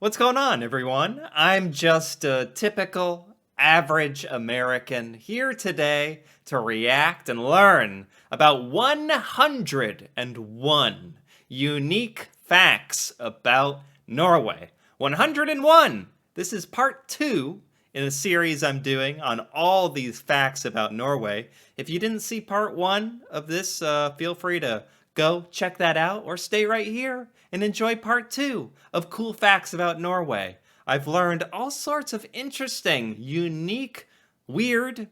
What's going on, everyone? I'm just a typical, average American here today to react and learn about 101 unique facts about Norway. 101! This is part 2 in a series I'm doing on all these facts about Norway. If you didn't see part 1 of this, feel free to go check that out or stay right here and enjoy part 2 of cool facts about Norway. I've learned all sorts of interesting, unique, weird,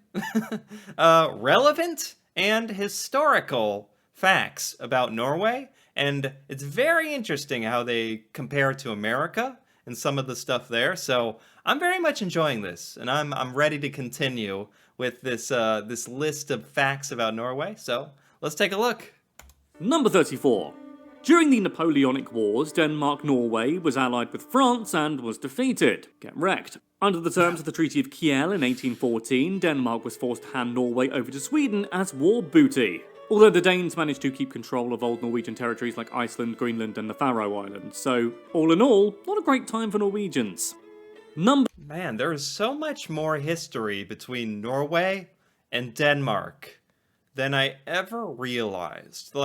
relevant, and historical facts about Norway. And it's very interesting how they compare to America and some of the stuff there. So I'm very much enjoying this, and I'm ready to continue with this this list of facts about Norway. So let's take a look. Number 34. During the Napoleonic Wars, Denmark-Norway was allied with France and was defeated. Get wrecked. Under the terms of the Treaty of Kiel in 1814, Denmark was forced to hand Norway over to Sweden as war booty. Although the Danes managed to keep control of old Norwegian territories like Iceland, Greenland and the Faroe Islands. So, all in all, not a great time for Norwegians. Man, there is so much more history between Norway and Denmark than I ever realized.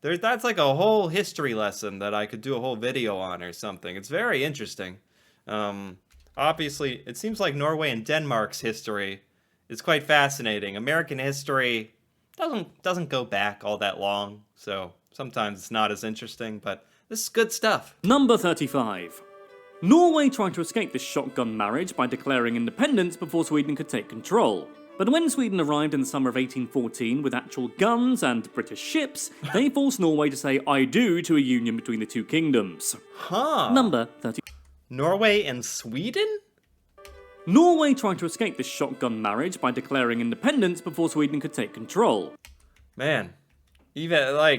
That's like a whole history lesson that I could do a whole video on or something. It's very interesting. Obviously, it seems like Norway and Denmark's history is quite fascinating. American history doesn't go back all that long, so sometimes it's not as interesting, but this is good stuff. Number 35. Norway tried to escape this shotgun marriage by declaring independence before Sweden could take control. But when Sweden arrived in the summer of 1814 with actual guns and British ships, they forced Norway to say I do to a union between the two kingdoms. Huh. Number 30. Norway and Sweden? Norway tried to escape this shotgun marriage by declaring independence before Sweden could take control. Man, I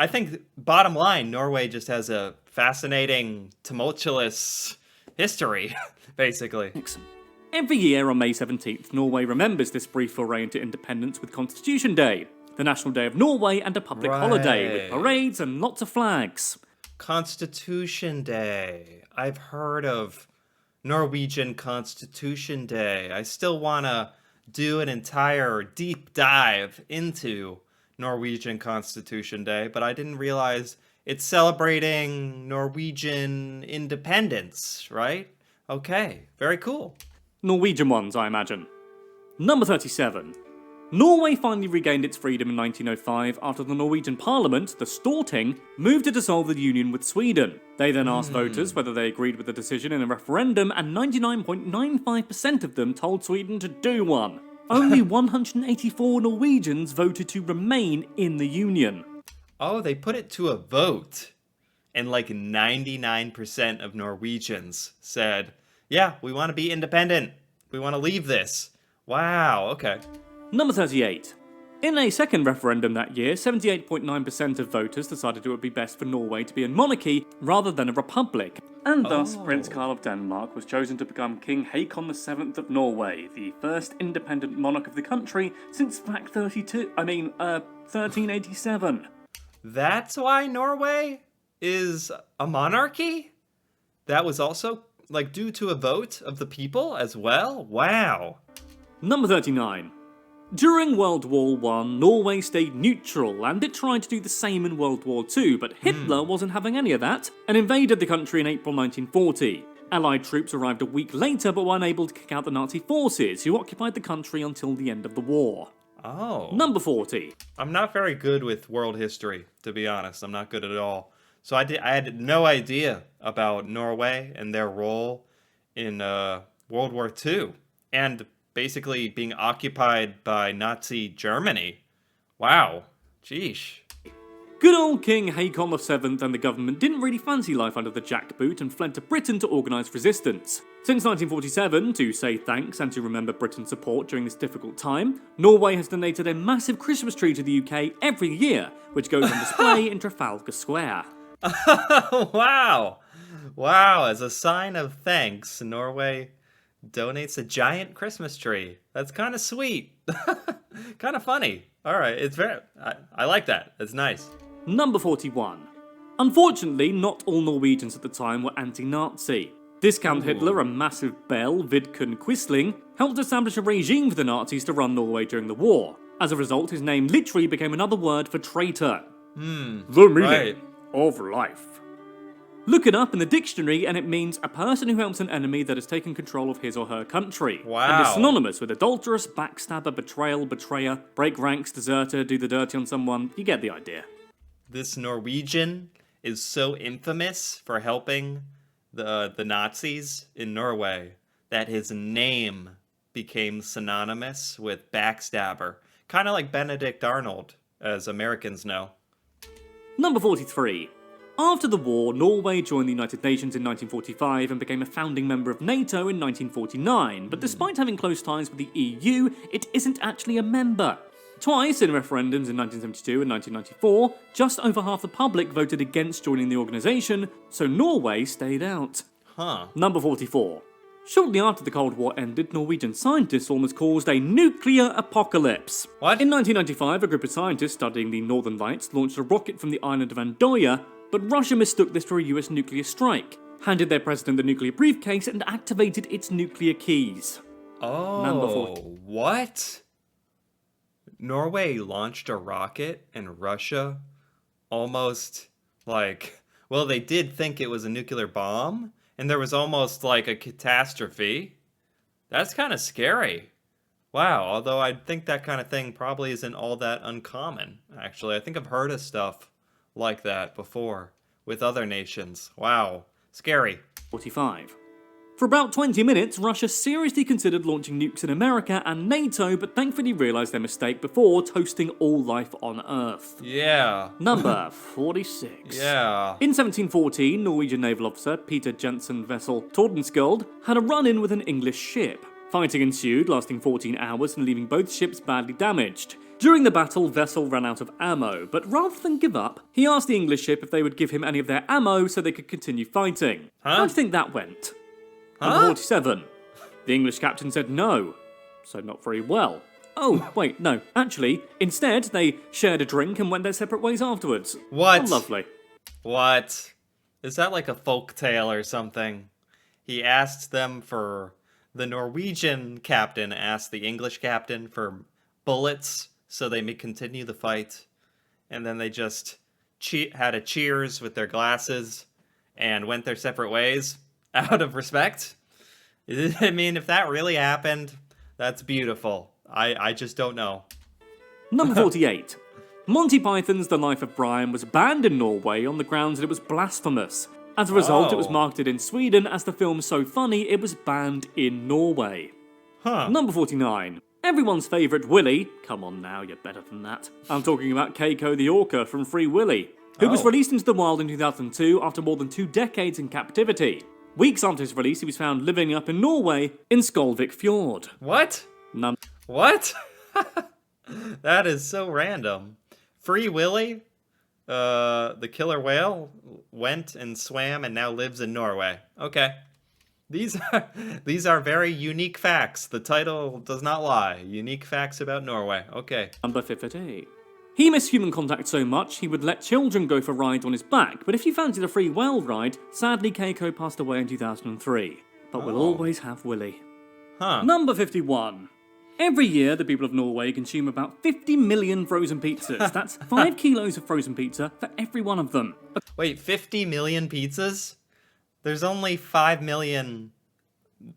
think bottom line, Norway just has a fascinating, tumultuous history, basically. Every year on May 17th, Norway remembers this brief foray into independence with Constitution Day, the National Day of Norway and a public holiday with parades and lots of flags. Constitution Day. I've heard of Norwegian Constitution Day. I still want to do an entire deep dive into Norwegian Constitution Day, but I didn't realize it's celebrating Norwegian independence, right? Okay, very cool. Norwegian ones, I imagine. Number 37. Norway finally regained its freedom in 1905 after the Norwegian Parliament, the Storting, moved to dissolve the union with Sweden. They then asked voters whether they agreed with the decision in a referendum, and 99.95% of them told Sweden to do one. Only 184 Norwegians voted to remain in the union. Oh, they put it to a vote, and like 99% of Norwegians said, yeah, we want to be independent. We want to leave this. Wow, okay. Number 38. In a second referendum that year, 78.9% of voters decided it would be best for Norway to be a monarchy rather than a republic. And thus, Prince Carl of Denmark was chosen to become King Haakon VII of Norway, the first independent monarch of the country since 1387. That's why Norway is a monarchy? That was also due to a vote of the people as well? Wow. Number 39. During World War I, Norway stayed neutral, and it tried to do the same in World War II, but Hitler wasn't having any of that, and invaded the country in April 1940. Allied troops arrived a week later, but were unable to kick out the Nazi forces, who occupied the country until the end of the war. Oh. Number 40. I'm not very good with world history, to be honest. I'm not good at all. So I had no idea about Norway and their role in World War II and basically being occupied by Nazi Germany. Wow. Sheesh. Good old King Haakon VII and the government didn't really fancy life under the jackboot and fled to Britain to organise resistance. Since 1947, to say thanks and to remember Britain's support during this difficult time, Norway has donated a massive Christmas tree to the UK every year, which goes on display in Trafalgar Square. Wow. Wow, as a sign of thanks, Norway donates a giant Christmas tree. That's kind of sweet. Kind of funny. All right, I like that. It's nice. Number 41. Unfortunately, not all Norwegians at the time were anti-Nazi. Discount Hitler, a massive belle, Vidkun Quisling, helped establish a regime for the Nazis to run Norway during the war. As a result, his name literally became another word for traitor. The meaning of life. Look it up in the dictionary and it means a person who helps an enemy that has taken control of his or her country. Wow. And is synonymous with adulterous, backstabber, betrayal, betrayer, break ranks, deserter, do the dirty on someone. You get the idea. This Norwegian is so infamous for helping the Nazis in Norway that his name became synonymous with backstabber. Kind of like Benedict Arnold, as Americans know. Number 43. After the war, Norway joined the United Nations in 1945 and became a founding member of NATO in 1949, but despite having close ties with the EU, it isn't actually a member. Twice, in referendums in 1972 and 1994, just over half the public voted against joining the organisation, so Norway stayed out. Number 44. Shortly after the Cold War ended, Norwegian scientists almost caused a nuclear apocalypse. What? In 1995, a group of scientists studying the Northern Lights launched a rocket from the island of Andoya, but Russia mistook this for a US nuclear strike, handed their president the nuclear briefcase, and activated its nuclear keys. Oh, Number 40. What? Norway launched a rocket and Russia almost they did think it was a nuclear bomb and there was almost like a catastrophe. That's kind of scary. Wow, although I think that kind of thing probably isn't all that uncommon, actually. I think I've heard of stuff like that before with other nations. Wow, scary. 45. For about 20 minutes, Russia seriously considered launching nukes in America and NATO, but thankfully realised their mistake before toasting all life on Earth. Yeah. Number 46. Yeah. In 1714, Norwegian naval officer Peter Jensen vessel Tordenskjold had a run-in with an English ship. Fighting ensued, lasting 14 hours and leaving both ships badly damaged. During the battle, Vessel ran out of ammo, but rather than give up, he asked the English ship if they would give him any of their ammo so they could continue fighting. How do you think that went? Number 47. The English captain said no, so not very well. Oh, wait, no. Actually, instead, they shared a drink and went their separate ways afterwards. What? Oh, lovely. What? Is that like a folk tale or something? He asked them for... The Norwegian captain asked the English captain for bullets so they may continue the fight. And then they just had a cheers with their glasses and went their separate ways out of respect. I mean, if that really happened, that's beautiful. I just don't know. Number 48. Monty Python's The Life of Brian was banned in Norway on the grounds that it was blasphemous. As a result, it was marketed in Sweden as the film So Funny it was banned in Norway. Number 49. Everyone's favourite Willy, come on now, you're better than that. I'm talking about Keiko the orca from Free Willy, who was released into the wild in 2002 after more than 2 decades in captivity. Weeks after his release, he was found living up in Norway in Skolvik Fjord. What? What? That is so random. Free Willy? The killer whale went and swam and now lives in Norway. Okay. These are very unique facts. The title does not lie. Unique facts about Norway. Okay. Number 50. He missed human contact so much he would let children go for rides on his back, but if you fancied a free whale ride, sadly Keiko passed away in 2003. But we'll always have Willy. Number 51. Every year, the people of Norway consume about 50 million frozen pizzas. That's 5 kilos of frozen pizza for every one of them. Wait, 50 million pizzas? There's only 5 million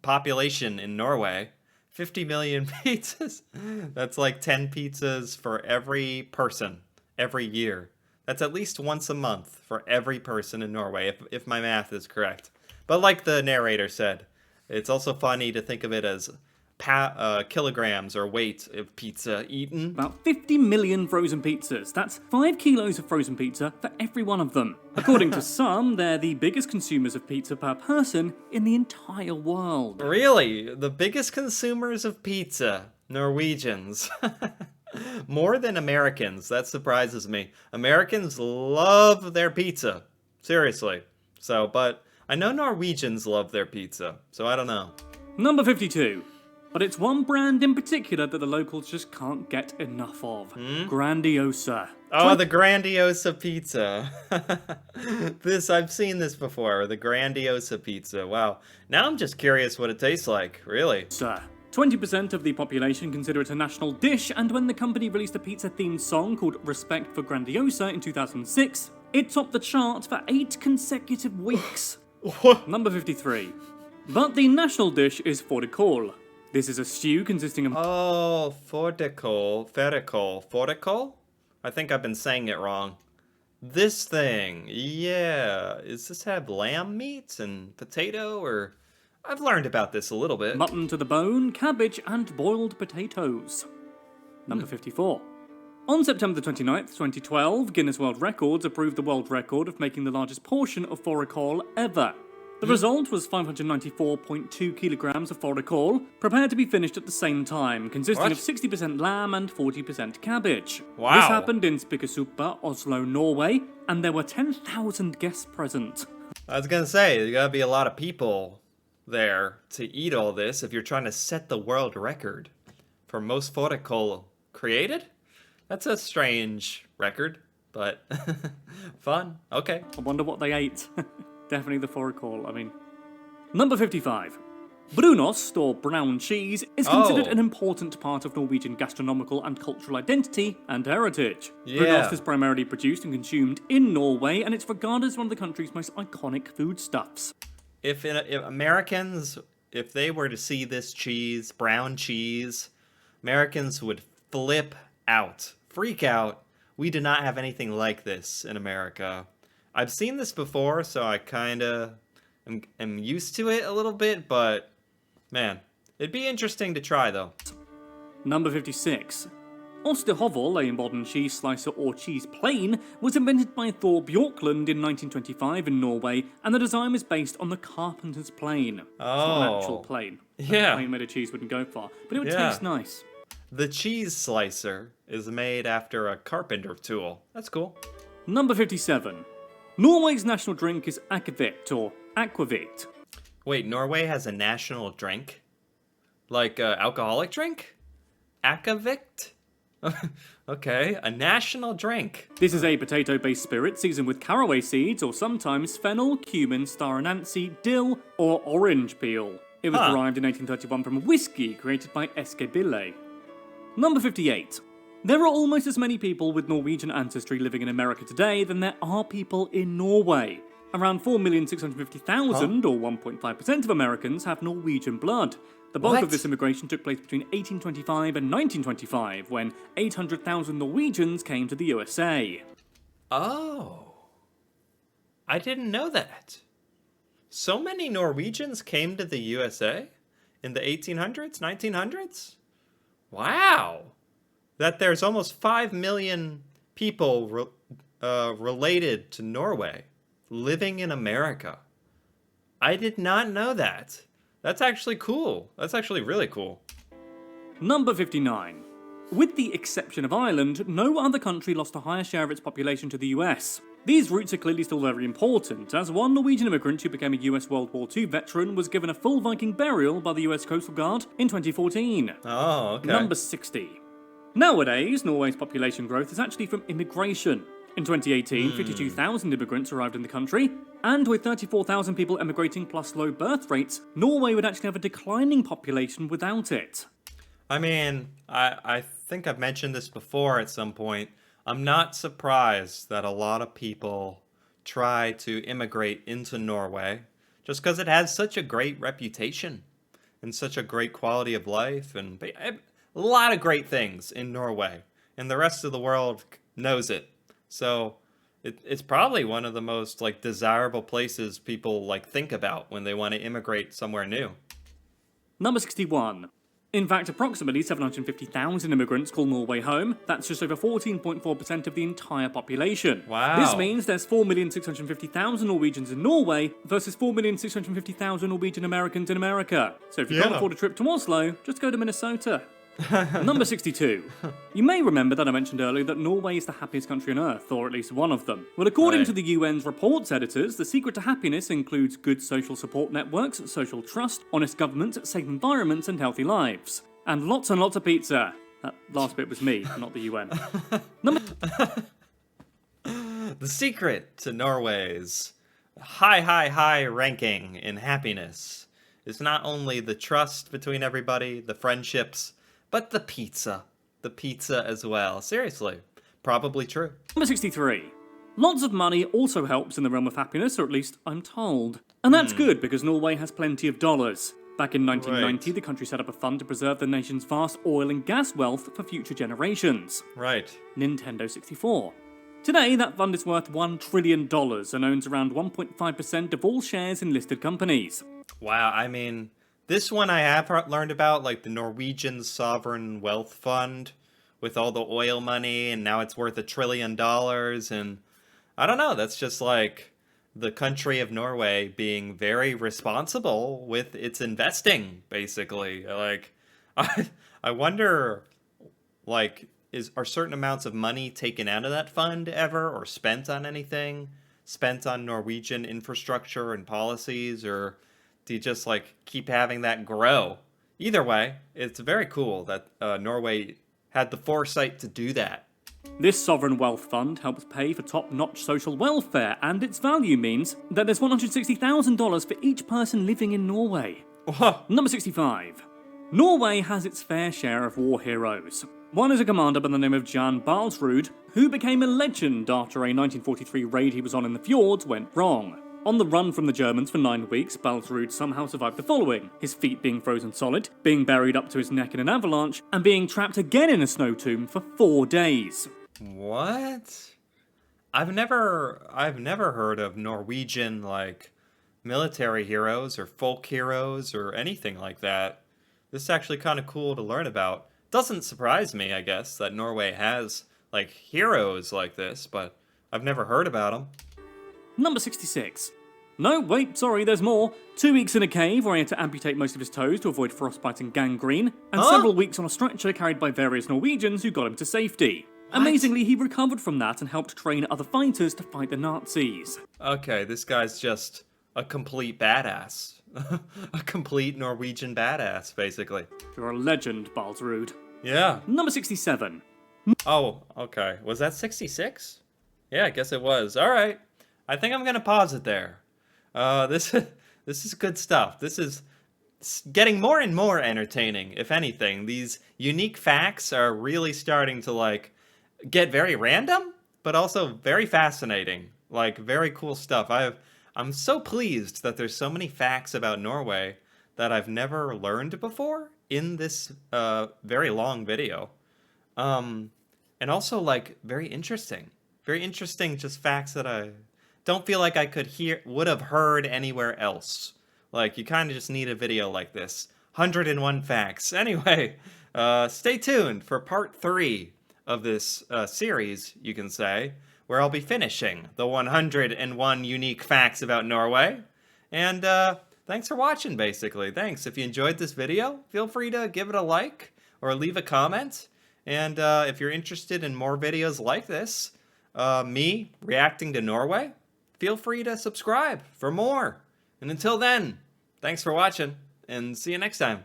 population in Norway. 50 million pizzas? That's like 10 pizzas for every person every year. That's at least once a month for every person in Norway, if my math is correct. But like the narrator said, it's also funny to think of it as kilograms or weight of pizza eaten. About 50 million frozen pizzas. That's 5 kilos of frozen pizza for every one of them. According to some, they're the biggest consumers of pizza per person in the entire world. Really? The biggest consumers of pizza? Norwegians. More than Americans. That surprises me. Americans love their pizza. Seriously. But I know Norwegians love their pizza, so I don't know. Number 52. But it's one brand in particular that the locals just can't get enough of. Grandiosa. Oh, the Grandiosa pizza. I've seen this before, the Grandiosa pizza. Wow. Now I'm just curious what it tastes like, really. Sir. 20% of the population consider it a national dish, and when the company released a pizza-themed song called Respect for Grandiosa in 2006, it topped the chart for 8 consecutive weeks. Number 53. But the national dish is fårikål. This is a stew consisting of... Oh, fårikål? I think I've been saying it wrong. This thing, yeah. Does this have lamb meat and potato, or... I've learned about this a little bit. Mutton to the bone, cabbage, and boiled potatoes. Number 54. On September 29th, 2012, Guinness World Records approved the world record of making the largest portion of fårikål ever. The result was 594.2 kilograms of fårikål, prepared to be finished at the same time, consisting of 60% lamb and 40% cabbage. Wow. This happened in Spikersuppa, Oslo, Norway, and there were 10,000 guests present. I was gonna say, there's gotta be a lot of people there to eat all this if you're trying to set the world record for most fårikål created. That's a strange record, but fun. Okay. I wonder what they ate. Definitely the fårikål, I mean. Number 55. Brunost, or brown cheese, is considered an important part of Norwegian gastronomical and cultural identity and heritage. Yeah. Brunost is primarily produced and consumed in Norway, and it's regarded as one of the country's most iconic foodstuffs. If Americans, if they were to see this cheese, brown cheese, Americans would flip out, freak out. We do not have anything like this in America. I've seen this before, so I kind of am used to it a little bit, but man, it'd be interesting to try though. Number 56. Ostehøvel, a modern cheese slicer or cheese plane, was invented by Thor Bjorklund in 1925 in Norway, and the design was based on the carpenter's plane. It's not an actual plane. Yeah. A plane made of cheese wouldn't go far, but it would Yeah. taste nice. The cheese slicer is made after a carpenter tool. That's cool. Number 57. Norway's national drink is akvavit, or aquavit. Wait, Norway has a national drink? Like a alcoholic drink? Akavit? Okay, a national drink. This is a potato-based spirit seasoned with caraway seeds, or sometimes fennel, cumin, star anise, dill, or orange peel. It was derived in 1831 from whiskey created by Eskebille. Number 58. There are almost as many people with Norwegian ancestry living in America today than there are people in Norway. Around 4,650,000, or 1.5% of Americans, have Norwegian blood. The bulk of this immigration took place between 1825 and 1925, when 800,000 Norwegians came to the USA. Oh. I didn't know that. So many Norwegians came to the USA in the 1800s, 1900s? Wow. That there's almost 5 million people related to Norway living in America. I did not know that. That's actually cool. That's actually really cool. Number 59. With the exception of Ireland, no other country lost a higher share of its population to the US. These roots are clearly still very important, as one Norwegian immigrant who became a US World War II veteran was given a full Viking burial by the US Coastal Guard in 2014. Oh, okay. Number 60. Nowadays, Norway's population growth is actually from immigration. In 2018, 52,000 immigrants arrived in the country, and with 34,000 people emigrating plus low birth rates, Norway would actually have a declining population without it. I mean, I think I've mentioned this before at some point. I'm not surprised that a lot of people try to immigrate into Norway just because it has such a great reputation and such a great quality of life and a lot of great things in Norway, and the rest of the world knows it. So it's probably one of the most desirable places people think about when they want to immigrate somewhere new. Number 61. In fact, approximately 750,000 immigrants call Norway home. That's just over 14.4% of the entire population. Wow. This means there's 4,650,000 Norwegians in Norway versus 4,650,000 Norwegian Americans in America. So if you can't afford a trip to Oslo, just go to Minnesota. Number 62. You may remember that I mentioned earlier that Norway is the happiest country on Earth, or at least one of them. Well, according to the UN's reports editors, the secret to happiness includes good social support networks, social trust, honest government, safe environments, and healthy lives. And lots of pizza. That last bit was me, not the UN. The secret to Norway's high ranking in happiness is not only the trust between everybody, the friendships, but the pizza. The pizza as well. Seriously. Probably true. Number 63. Lots of money also helps in the realm of happiness, or at least I'm told. And that's good because Norway has plenty of dollars. Back in 1990, the country set up a fund to preserve the nation's vast oil and gas wealth for future generations. Right. Nintendo 64. Today, that fund is worth $1 trillion and owns around 1.5% of all shares in listed companies. Wow, I mean, this one I have learned about, like the Norwegian Sovereign Wealth Fund, with all the oil money, and now it's worth $1 trillion, and I don't know, that's just like the country of Norway being very responsible with its investing, basically. Like, I wonder, like, are certain amounts of money taken out of that fund ever, or spent on anything? Spent on Norwegian infrastructure and policies, or do you just, like, keep having that grow? Either way, it's very cool that Norway had the foresight to do that. This sovereign wealth fund helps pay for top-notch social welfare, and its value means that there's $160,000 for each person living in Norway. Whoa. Number 65. Norway has its fair share of war heroes. One is a commander by the name of Jan Balsrud, who became a legend after a 1943 raid he was on in the fjords went wrong. On the run from the Germans for 9 weeks, Balsrud somehow survived the following: his feet being frozen solid, being buried up to his neck in an avalanche, and being trapped again in a snow tomb for 4 days. What? I've never heard of Norwegian, like, military heroes or folk heroes or anything like that. This is actually kind of cool to learn about. Doesn't surprise me, I guess, that Norway has, like, heroes like this, but I've never heard about them. Number 66. No, wait, sorry, there's more. 2 weeks in a cave where he had to amputate most of his toes to avoid frostbite and gangrene, and several weeks on a stretcher carried by various Norwegians who got him to safety. What? Amazingly, he recovered from that and helped train other fighters to fight the Nazis. Okay, this guy's just a complete badass. A complete Norwegian badass, basically. You're a legend, Balsrud. Yeah. Number 67. Oh, okay. Was that 66? Yeah, I guess it was. All right. I think I'm gonna pause it there. This is good stuff. This is getting more and more entertaining, if anything. These unique facts are really starting to, like, get very random, but also very fascinating. Like, very cool stuff. I'm so pleased that there's so many facts about Norway that I've never learned before in this very long video. And also, like, very interesting. Very interesting, just facts that I don't feel like I would have heard anywhere else. Like, you kind of just need a video like this. 101 facts. Anyway, stay tuned for part 3 of this series, you can say, where I'll be finishing the 101 unique facts about Norway. And thanks for watching, basically. Thanks. If you enjoyed this video, feel free to give it a like or leave a comment. And if you're interested in more videos like this, me reacting to Norway, feel free to subscribe for more. And until then, thanks for watching, and see you next time.